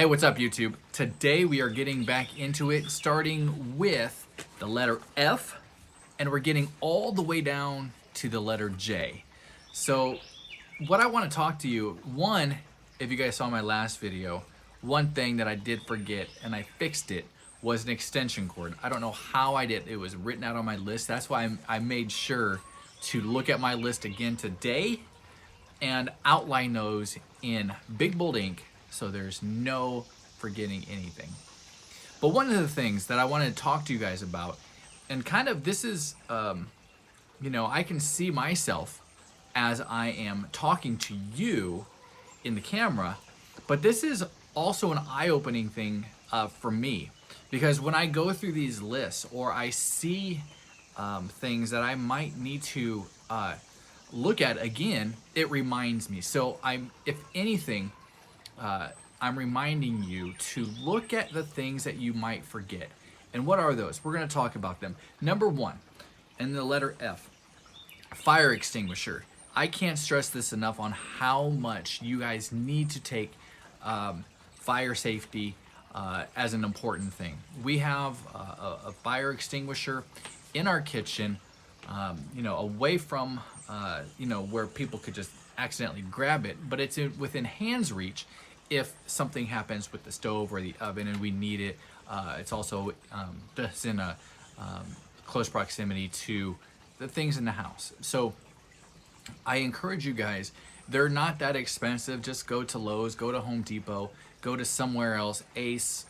Hey, what's up, YouTube? Today we are getting back into it, starting with the letter F, and we're getting all the way down to the letter J. So what I want to talk to you, one, if you guys saw my last video, one thing that I did forget and I fixed it was an extension cord. I don't know how I did. It was written out on my list. That's why I made sure to look at my list again today and outline those in big bold ink so there's no forgetting anything. But one of the things that I wanted to talk to you guys about, and kind of this is, I can see myself as I am talking to you in the camera, but this is also an eye-opening thing for me, because when I go through these lists or I see things that I might need to look at again, it reminds me. So if anything, I'm reminding you to look at the things that you might forget. And what are those? We're going to talk about them. Number one, in the letter F, fire extinguisher. I can't stress this enough on how much you guys need to take fire safety as an important thing. We have a fire extinguisher in our kitchen, away from where people could just accidentally grab it, but it's within hand's reach if something happens with the stove or the oven and we need it. It's also just in a close proximity to the things in the house. So I encourage you guys, they're not that expensive. Just go to Lowe's, go to Home Depot, go to somewhere else, Ace,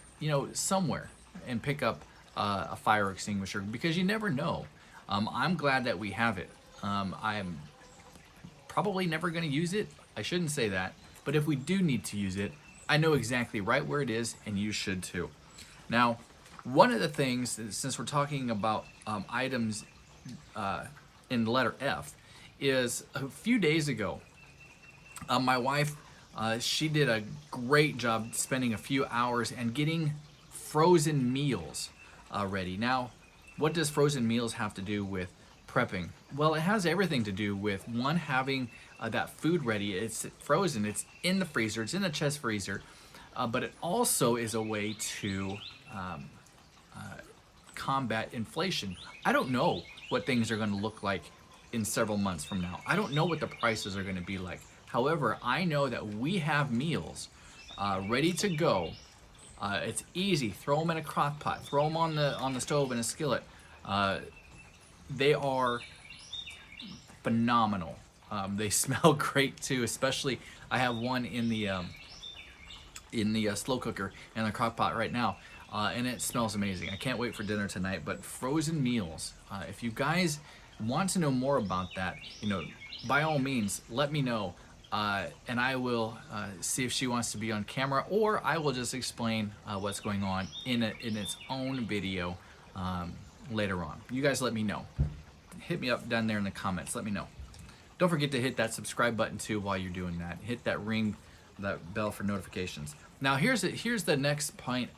somewhere, and pick up a fire extinguisher, because you never know. I'm glad that we have it. I'm probably never going to use it. I shouldn't say that. But if we do need to use it, I know exactly right where it is, and you should too. Now, one of the things, since we're talking about items in the letter F, is a few days ago, my wife, she did a great job spending a few hours and getting frozen meals ready. Now, what does frozen meals have to do with prepping? Well, it has everything to do with, one, having that food ready. It's frozen, it's in the freezer, it's in the chest freezer, but it also is a way to combat inflation. I don't know what things are going to look like in several months from now. I don't know what the prices are going to be like. However, I know that we have meals ready to go. It's easy. Throw them in a crock pot. Throw them on the stove in a skillet. They are phenomenal. They smell great too. Especially, I have one in the slow cooker and the crock pot right now, and it smells amazing. I can't wait for dinner tonight. But frozen meals. If you guys want to know more about that, by all means, let me know. And I will see if she wants to be on camera, or I will just explain what's going on in its own video later on. You guys let me know. Hit me up down there in the comments. Let me know. Don't forget to hit that subscribe button too while you're doing that. Hit that ring, that bell for notifications. Now here's the next point.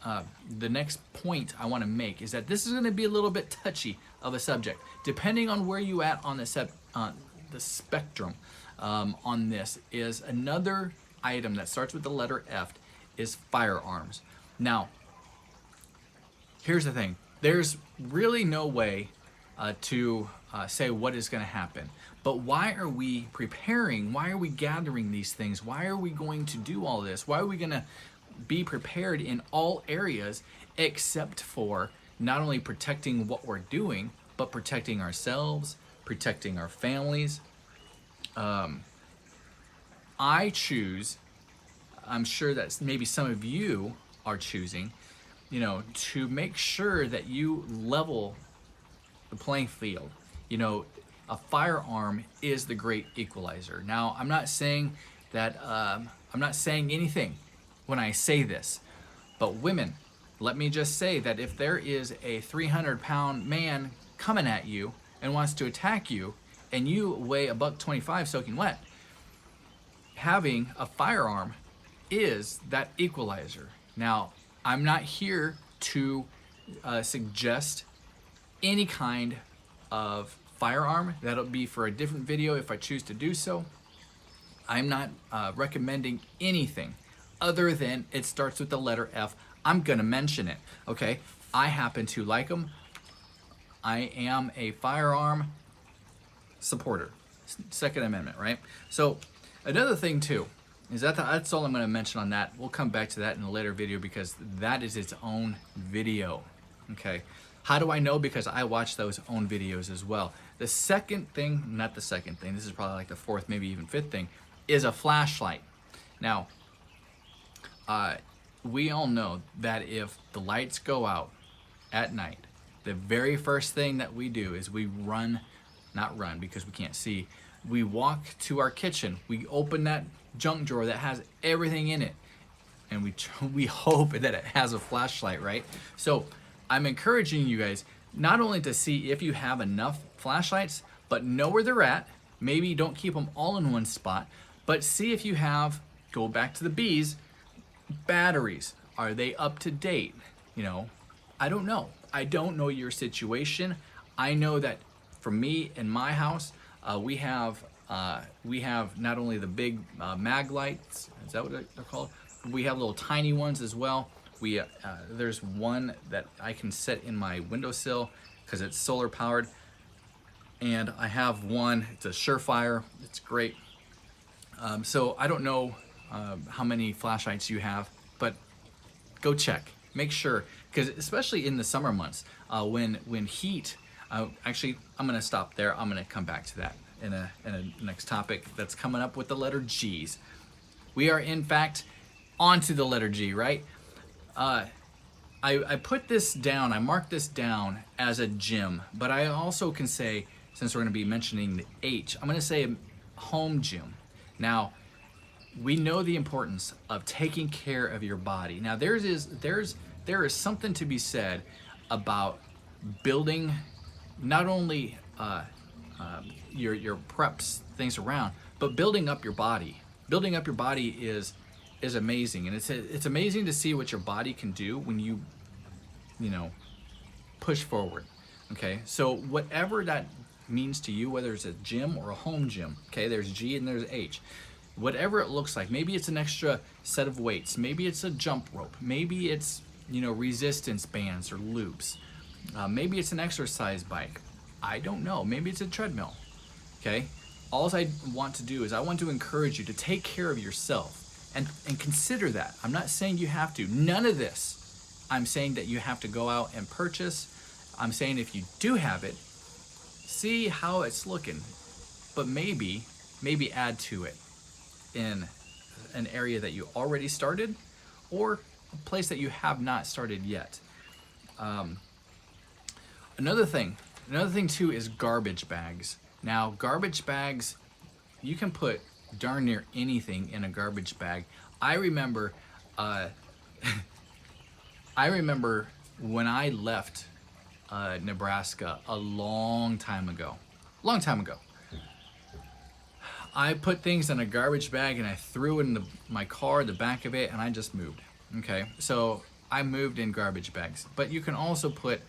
The next point I want to make is that this is going to be a little bit touchy of a subject, depending on where you at on the spectrum. On this is another item that starts with the letter F is firearms. Now, here's the thing. There's really no way to say what is going to happen. But why are we preparing? Why are we gathering these things? Why are we going to do all this? Why are we going to be prepared in all areas except for not only protecting what we're doing, but protecting ourselves, protecting our families? I choose, I'm sure that maybe some of you are choosing, to make sure that you level the playing field. A firearm is the great equalizer. Now, I'm not saying that, I'm not saying anything when I say this, but women, let me just say that if there is a 300-pound man coming at you and wants to attack you, and you weigh $125 soaking wet, having a firearm is that equalizer. Now, I'm not here to suggest any kind of firearm. That'll be for a different video if I choose to do so. I'm not recommending anything other than it starts with the letter F, I'm gonna mention it, okay? I happen to like them. I am a firearm supporter, Second Amendment, right? So another thing too, is that's all I'm gonna mention on that. We'll come back to that in a later video because that is its own video, okay? How do I know? Because I watch those own videos as well. The second thing, not the second thing, this is probably like the fourth, maybe even fifth thing, is a flashlight. Now, we all know that if the lights go out at night, the very first thing that we do is we not run because we can't see, we walk to our kitchen, we open that junk drawer that has everything in it, and we hope that it has a flashlight, right? So I'm encouraging you guys not only to see if you have enough flashlights, but know where they're at. Maybe don't keep them all in one spot, but see if you have, go back to the B's, batteries. Are they up to date? You know, I don't know. I don't know your situation. I know that for me in my house, we have not only the big mag lights, is that what they're called? We have little tiny ones as well. There's one that I can set in my windowsill because it's solar powered, and I have one, it's a Surefire, it's great. So I don't know how many flashlights you have, but go check, make sure, because especially in the summer months, when heat, actually I'm gonna stop there, I'm gonna come back to that in a next topic that's coming up with the letter G's. We are in fact onto the letter G, right? I put this down, I marked this down as a gym, but I also can say, since we're gonna be mentioning the H, I'm gonna say home gym. Now, we know the importance of taking care of your body. Now, there is something to be said about building not only your preps, things around, but building up your body. Building up your body is amazing, and it's amazing to see what your body can do when you push forward. Okay, so whatever that means to you, whether it's a gym or a home gym, okay, there's G and there's H. Whatever it looks like, maybe it's an extra set of weights, maybe it's a jump rope, maybe it's resistance bands or loops, maybe it's an exercise bike, I don't know, maybe it's a treadmill. Okay, all I want to do is I want to encourage you to take care of yourself and consider that. I'm not saying you have to, none of this I'm saying that you have to go out and purchase. I'm saying if you do have it, see how it's looking, but maybe add to it in an area that you already started or a place that you have not started yet. Another thing too is garbage bags. Now, garbage bags, you can put darn near anything in a garbage bag. I remember when I left Nebraska a long time ago. I put things in a garbage bag and I threw it in my car, the back of it, and I just moved. Okay, so I moved in garbage bags. But you can also put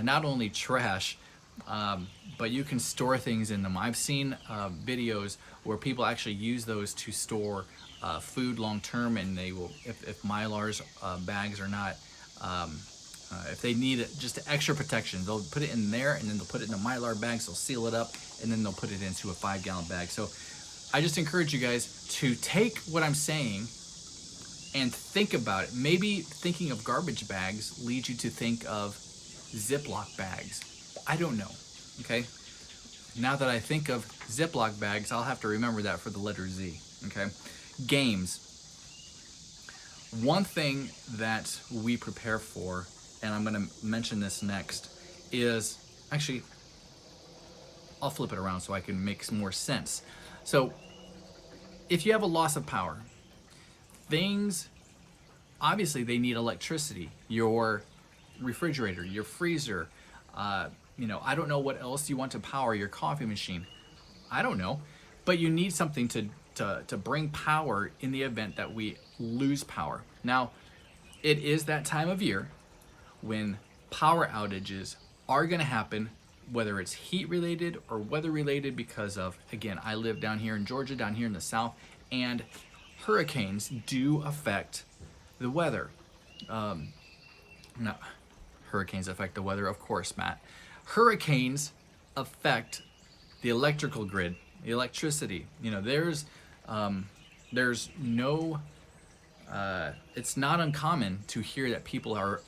not only trash, but you can store things in them. I've seen videos where people actually use those to store food long term, and they will, if Mylar's bags are not, if they need just extra protection, they'll put it in there, and then they'll put it in the Mylar bags, they'll seal it up, and then they'll put it into a 5-gallon bag. So I just encourage you guys to take what I'm saying and think about it. Maybe thinking of garbage bags leads you to think of Ziploc bags. I don't know, okay? Now that I think of Ziploc bags, I'll have to remember that for the letter Z, okay? Games. One thing that we prepare for, and I'm gonna mention this next, is, actually, I'll flip it around so I can make some more sense. So, if you have a loss of power, things, obviously they need electricity. Your refrigerator, your freezer, I don't know what else you want to power your coffee machine. I don't know, but you need something to bring power in the event that we lose power. Now, it is that time of year when power outages are gonna happen, whether it's heat related or weather related, because of, again, I live down here in Georgia, down here in the South, and hurricanes do affect the weather. No, hurricanes affect the weather, of course, Matt. Hurricanes affect the electrical grid, the electricity. You know, there's no, it's not uncommon to hear that people are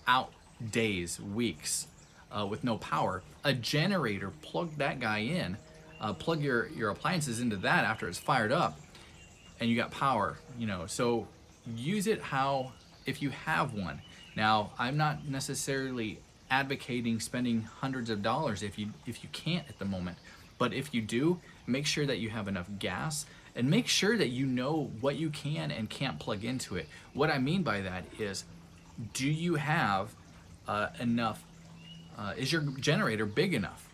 out days, weeks, with no power. A generator, plug that guy in, plug your appliances into that after it's fired up, and you got power. You know, so use it how, if you have one. Now, I'm not necessarily advocating spending hundreds of dollars if you can't at the moment, but if you do, make sure that you have enough gas, and make sure that you know what you can and can't plug into it. What I mean by that is, do you have enough, is your generator big enough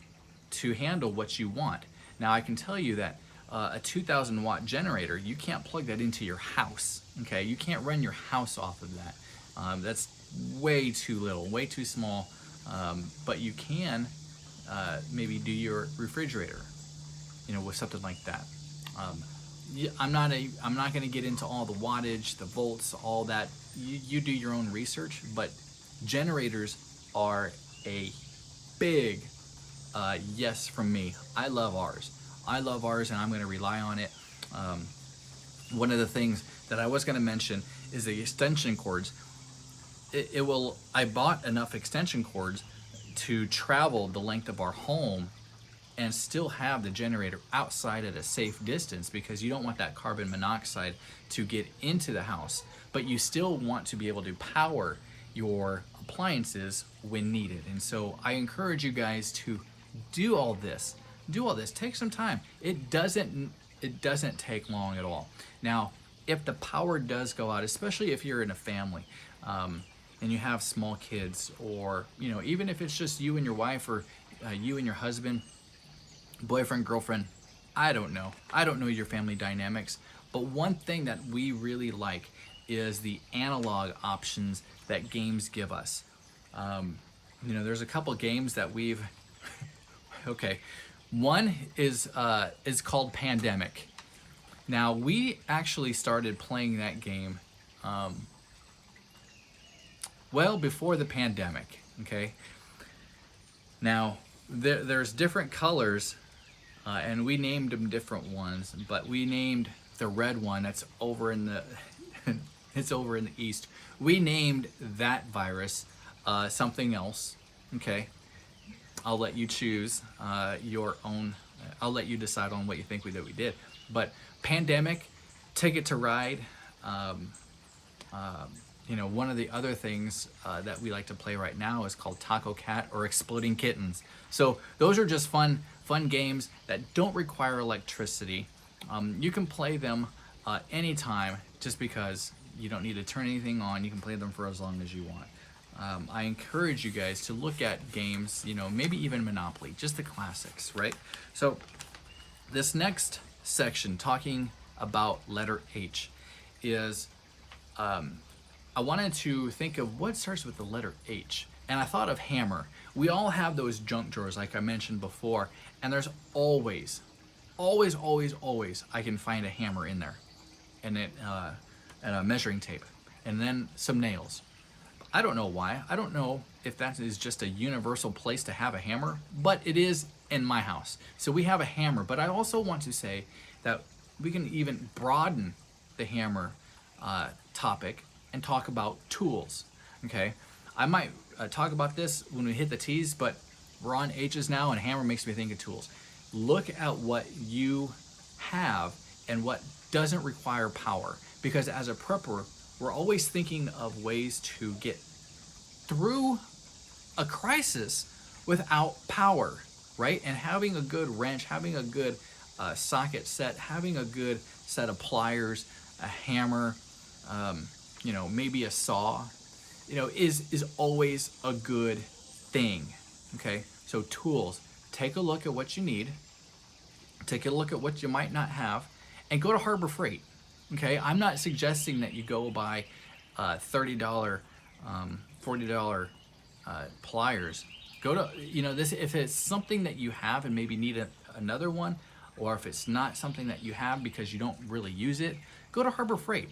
to handle what you want? Now, I can tell you that a 2,000 watt generator, you can't plug that into your house, okay? You can't run your house off of that. That's way too little, way too small, but you can maybe do your refrigerator, you know, with something like that. I'm not going to get into all the wattage, the volts, all that. You do your own research, but generators are a big yes from me. I love ours. And I'm going to rely on it. One of the things that I was going to mention is the extension cords. I bought enough extension cords to travel the length of our home and still have the generator outside at a safe distance, because you don't want that carbon monoxide to get into the house, but you still want to be able to power your appliances when needed. And so I encourage you guys to do all this. Take some time. It doesn't take long at all. Now, if the power does go out, especially if you're in a family, and you have small kids, or, you know, even if it's just you and your wife, or you and your husband, boyfriend, girlfriend, I don't know your family dynamics, but one thing that we really like is the analog options that games give us. You know, there's a couple games that we've okay, one is called Pandemic. Now, we actually started playing that game well before the pandemic, okay? Now, there's different colors, and we named them different ones, but we named the red one that's over in the, it's over in the east. We named that virus something else, okay? I'll let you choose your own, I'll let you decide on what you think that we did. But Pandemic, Ticket to Ride, you know, one of the other things that we like to play right now is called Taco Cat or Exploding Kittens. So those are just fun games that don't require electricity. You can play them anytime, just because you don't need to turn anything on. You can play them for as long as you want. I encourage you guys to look at games, you know, maybe even Monopoly, just the classics, right? So this next section, talking about letter H, is I wanted to think of what starts with the letter H, and I thought of hammer. We all have those junk drawers, like I mentioned before, and there's always I can find a hammer in there, and a measuring tape, and then some nails. I don't know why. I don't know if that is just a universal place to have a hammer, but it is in my house. So we have a hammer, but I also want to say that we can even broaden the hammer topic and talk about tools, okay? I might talk about this when we hit the T's, but we're on H's now, and hammer makes me think of tools. Look at what you have and what doesn't require power, because as a prepper, we're always thinking of ways to get through a crisis without power, right? And having a good wrench, having a good socket set, having a good set of pliers, a hammer, you know, maybe a saw, you know, is always a good thing, okay? So tools, take a look at what you need, take a look at what you might not have, and go to Harbor Freight. Okay, I'm not suggesting that you go buy $30, $40 pliers. Go to, you know, this, if it's something that you have and maybe need another one, or if it's not something that you have because you don't really use it, go to Harbor Freight.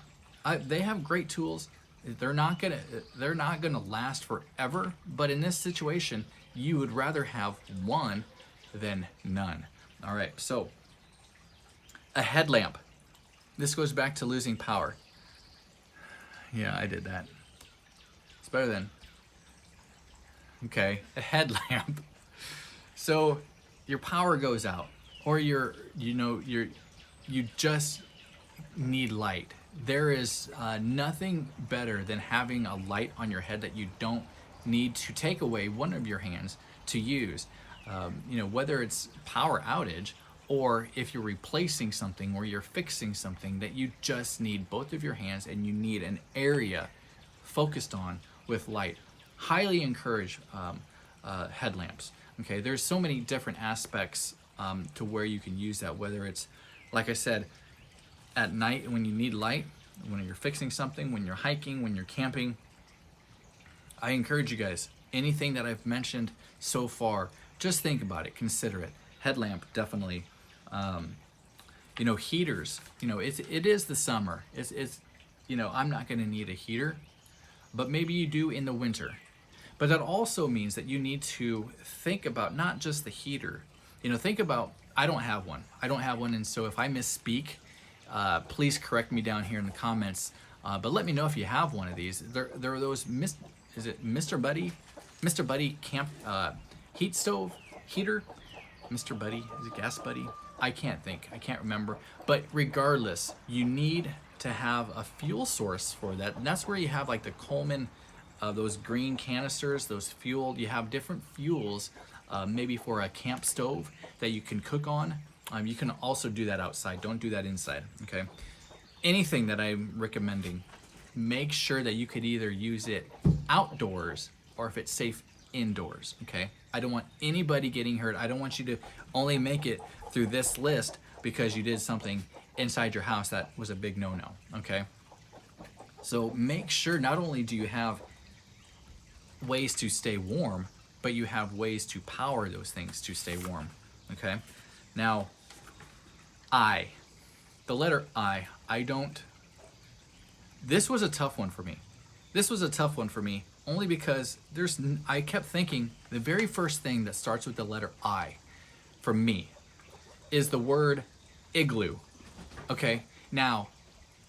They have great tools. They're not gonna last forever, but in this situation, you would rather have one than none. All right, so a headlamp. This goes back to losing power. Yeah, I did that. It's better than, okay, a headlamp. So your power goes out, or you just need light. There is nothing better than having a light on your head that you don't need to take away one of your hands to use. Whether it's power outage, or if you're replacing something or you're fixing something that you just need both of your hands and you need an area focused on with light. Highly encourage headlamps. Okay, there's so many different aspects to where you can use that, whether it's, like I said, at night when you need light, when you're fixing something, when you're hiking, when you're camping. I encourage you guys, anything that I've mentioned so far, just think about it, consider it. Headlamp, definitely. Heaters, it is the summer. It's I'm not gonna need a heater, but maybe you do in the winter. But that also means that you need to think about not just the heater. Think about, I don't have one, and so if I misspeak, please correct me down here in the comments, but let me know if you have one of these. There are those, is it Mr. Buddy camp heat stove heater? Mr. Buddy, is it Gas Buddy? I can't remember. But regardless, you need to have a fuel source for that. And that's where you have like the Coleman, those green canisters, those fuel. You have different fuels, maybe for a camp stove that you can cook on. You can also do that outside. Don't do that inside, okay? Anything that I'm recommending, make sure that you could either use it outdoors or if it's safe indoors, okay? I don't want anybody getting hurt. I don't want you to only make it through this list because you did something inside your house that was a big no-no, okay? So make sure not only do you have ways to stay warm, but you have ways to power those things to stay warm, okay? Now, the letter I don't, this was a tough one for me. Only because I kept thinking the very first thing that starts with the letter I for me is the word igloo. Okay, now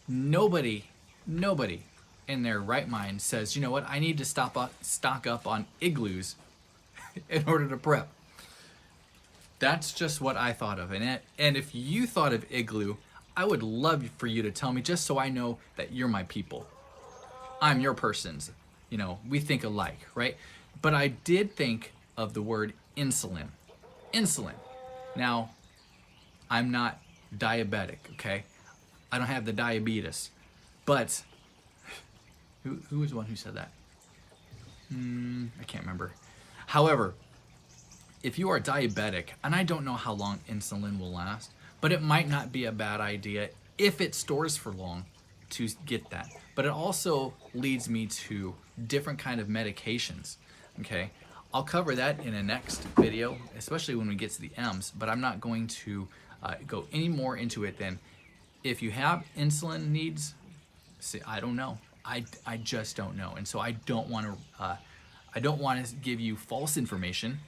nobody in their right mind says, you know what, I need to stock up on igloos in order to prep. That's just what I thought of. And if you thought of igloo, I would love for you to tell me, just so I know that you're my people. I'm your persons. We think alike, right? But I did think of the word insulin. Insulin. Now, I'm not diabetic, okay? I don't have the diabetes. But who was the one who said that? I can't remember. However, if you are diabetic, and I don't know how long insulin will last, but it might not be a bad idea if it stores for long to get that. But it also leads me to different kind of medications, okay? I'll cover that in a next video, especially when we get to the M's, but I'm not going to go any more into it than if you have insulin needs, see, I don't know. I just don't know. And so I don't want to give you false information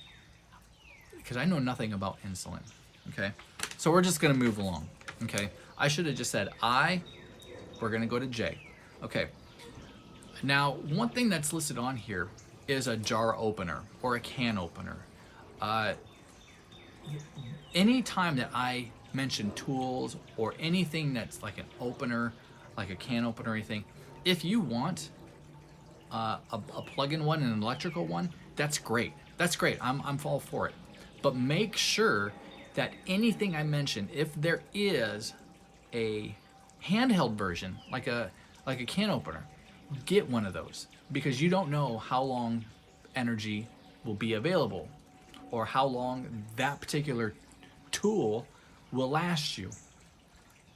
because I know nothing about insulin, okay? So we're just gonna move along, okay? I should have just said we're gonna go to J. Okay, now one thing that's listed on here is a jar opener or a can opener. Anytime that I mention tools or anything that's like an opener, like a can opener or anything, if you want a plug-in one, an electrical one, that's great. That's great, I'm all for it. But make sure that anything I mention, if there is a handheld version, like a can opener, get one of those, because you don't know how long energy will be available or how long that particular tool will last you.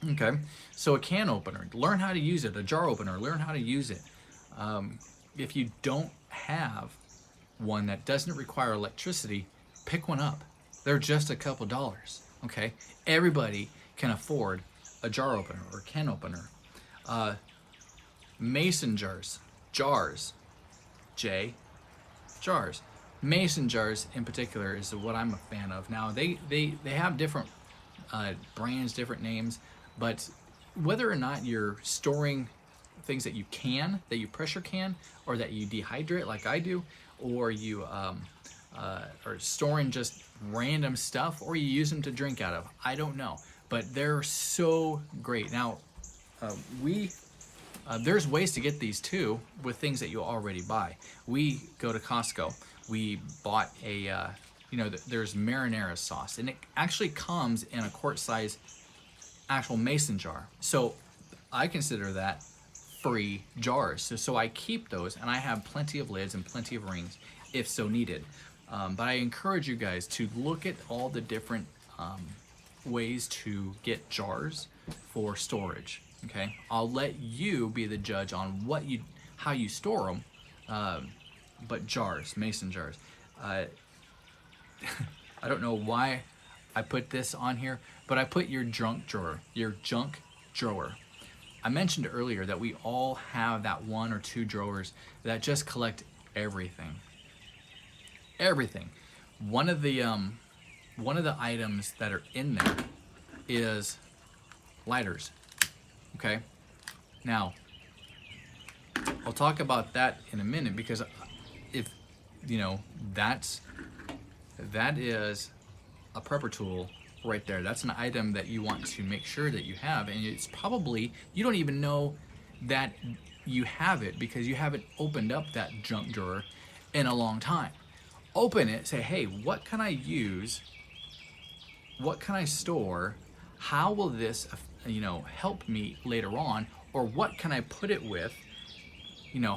Okay, so a can opener, learn how to use it. A jar opener, learn how to use it. If you don't have one that doesn't require electricity, pick one up. They're just a couple dollars, okay? Everybody can afford a jar opener or can opener. Mason jars, jars, J, jars. Mason jars in particular is what I'm a fan of. Now they have different brands, different names, but whether or not you're storing things that you pressure can, or that you dehydrate like I do, or you are storing just random stuff, or you use them to drink out of, I don't know, but they're so great. Now there's ways to get these too with things that you already buy. We go to Costco. We bought a, there's marinara sauce, and it actually comes in a quart size actual mason jar. So I consider that free jars. So I keep those, and I have plenty of lids and plenty of rings if so needed. But I encourage you guys to look at all the different ways to get jars for storage. Okay, I'll let you be the judge on how you store them. But jars, mason jars. I don't know why I put this on here, but I put your junk drawer. I mentioned earlier that we all have that one or two drawers that just collect everything. Everything. One of the items that are in there is lighters. Okay. Now, I'll talk about that in a minute, because if that is a prepper tool right there. That's an item that you want to make sure that you have, and it's probably, you don't even know that you have it because you haven't opened up that junk drawer in a long time. Open it, say, hey, what can I use? What can I store? How will this, help me later on? Or what can I put it with?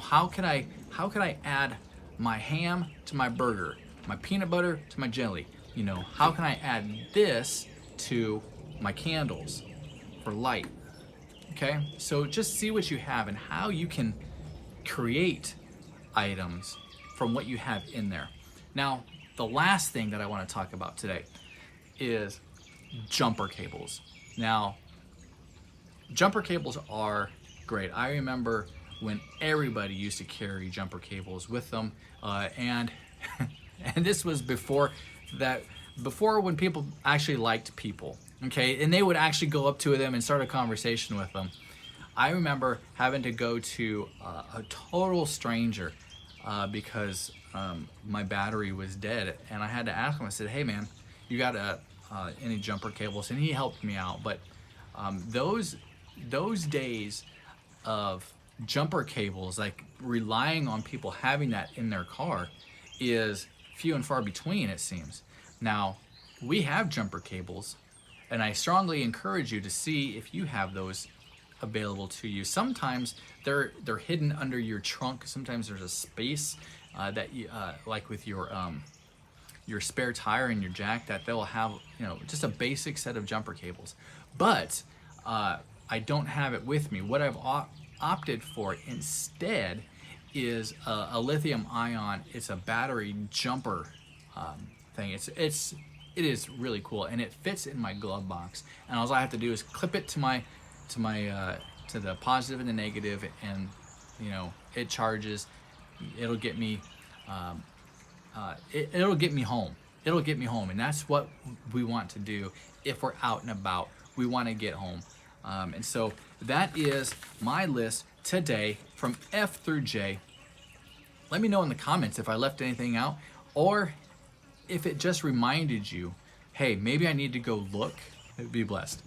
How can I add my ham to my burger, my peanut butter to my jelly? How can I add this to my candles for light? Okay, so just see what you have and how you can create items from what you have in there. Now, the last thing that I want to talk about today is jumper cables. Now, jumper cables are great. I remember when everybody used to carry jumper cables with them, and and this was before when people actually liked people, okay, and they would actually go up to them and start a conversation with them. I remember having to go to a total stranger because my battery was dead, and I had to ask him. I said, hey man, you got any jumper cables? And he helped me out. But those days of jumper cables, like relying on people having that in their car, is few and far between, it seems. Now, we have jumper cables, and I strongly encourage you to see if you have those available to you. Sometimes they're hidden under your trunk. Sometimes there's a space that you like with your spare tire and your jack, that they'll have just a basic set of jumper cables. But I don't have it with me. What I've opted for instead is a lithium ion. It's a battery jumper thing. It is really cool, and it fits in my glove box. And all I have to do is clip it to the positive and the negative, and it charges. It'll get me it'll get me home. It'll get me home, and that's what we want to do. If we're out and about, we want to get home. And so that is my list today from F through J. Let me know in the comments if I left anything out, or if it just reminded you, hey, maybe I need to go look. Be blessed.